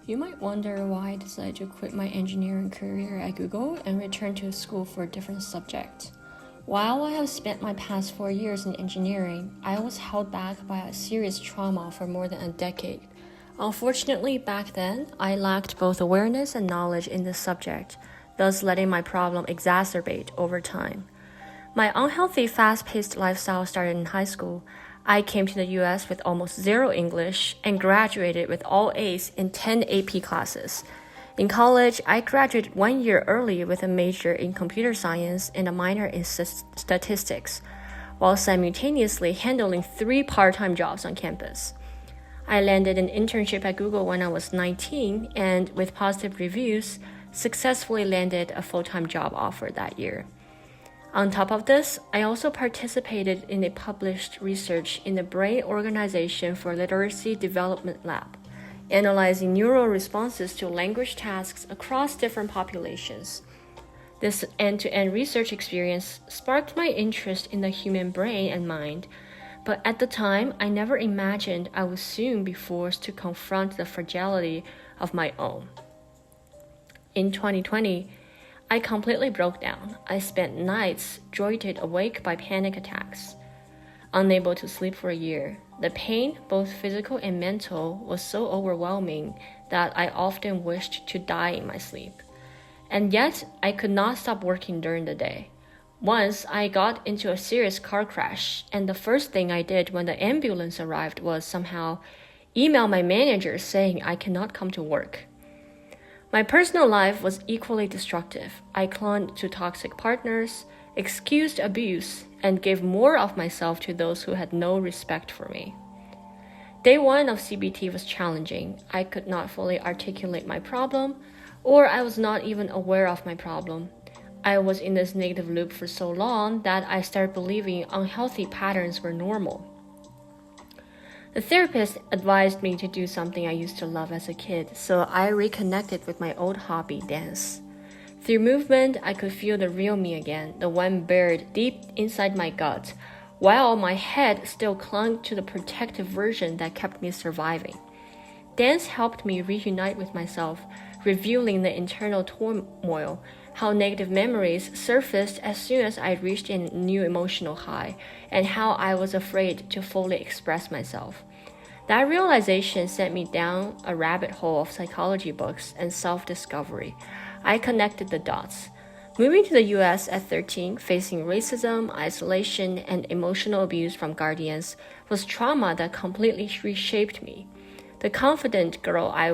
You might wonder why I decided to quit my engineering career at Google and return to school for a different subject. While I have spent my past 4 years in engineering, I was held back by a serious trauma for more than a decade. Unfortunately, back then, I lacked both awareness and knowledge in this subject, thus letting my problem exacerbate over time. My unhealthy, fast-paced lifestyle started in high school. I came to the US with almost zero English and graduated with all A's in 10 AP classes. In college, I graduated 1 year early with a major in computer science and a minor in statistics, while simultaneously handling 3 part-time jobs on campus. I landed an internship at Google when I was 19 and, with positive reviews, successfully landed a full-time job offer that year. On top of this, I also participated in a published research in the Brain Organization for Literacy Development Lab, analyzing neural responses to language tasks across different populations. This end-to-end research experience sparked my interest in the human brain and mind, but at the time, I never imagined I would soon be forced to confront the fragility of my own. In 2020, I completely broke down. I spent nights jolted awake by panic attacks. Unable to sleep for a year, the pain, both physical and mental, was so overwhelming that I often wished to die in my sleep. And yet, I could not stop working during the day. Once, I got into a serious car crash, and the first thing I did when the ambulance arrived was somehow email my manager saying I cannot come to work. My personal life was equally destructive. I clung to toxic partners, excused abuse, and gave more of myself to those who had no respect for me. Day 1 of CBT was challenging. I could not fully articulate my problem, or I was not even aware of my problem. I was in this negative loop for so long that I started believing unhealthy patterns were normal. The therapist advised me to do something I used to love as a kid, so I reconnected with my old hobby, dance. Through movement, I could feel the real me again, the one buried deep inside my gut, while my head still clung to the protective version that kept me surviving. Dance helped me reunite with myself, revealing the internal turmoil, how negative memories surfaced as soon as I reached a new emotional high, and how I was afraid to fully express myself. That realization sent me down a rabbit hole of psychology books and self-discovery. I connected the dots. Moving to the US at 13, facing racism, isolation, and emotional abuse from guardians was trauma that completely reshaped me. The confident girl I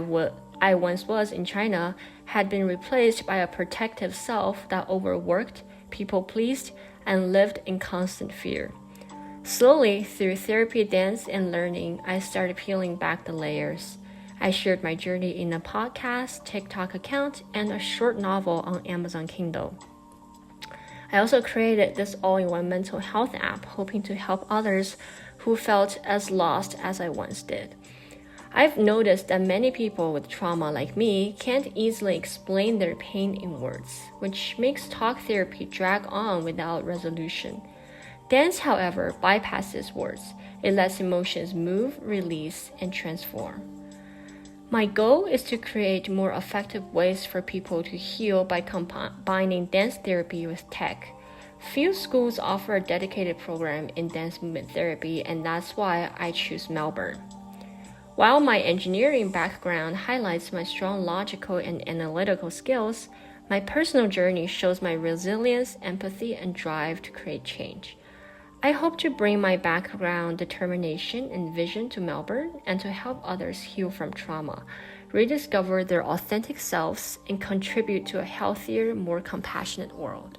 once was in China had been replaced by a protective self that overworked, people-pleased, and lived in constant fear. Slowly, through therapy, dance, and learning, I started peeling back the layers. I shared my journey in a podcast, TikTok account, and a short novel on Amazon Kindle. I also created this all-in-one mental health app, hoping to help others who felt as lost as I once did. I've noticed that many people with trauma like me can't easily explain their pain in words, which makes talk therapy drag on without resolution. Dance, however, bypasses words. It lets emotions move, release, and transform. My goal is to create more effective ways for people to heal by combining dance therapy with tech. Few schools offer a dedicated program in dance movement therapy, and that's why I choose Melbourne. While my engineering background highlights my strong logical and analytical skills, my personal journey shows my resilience, empathy, and drive to create change. I hope to bring my background, determination, and vision to Melbourne and to help others heal from trauma, rediscover their authentic selves, and contribute to a healthier, more compassionate world.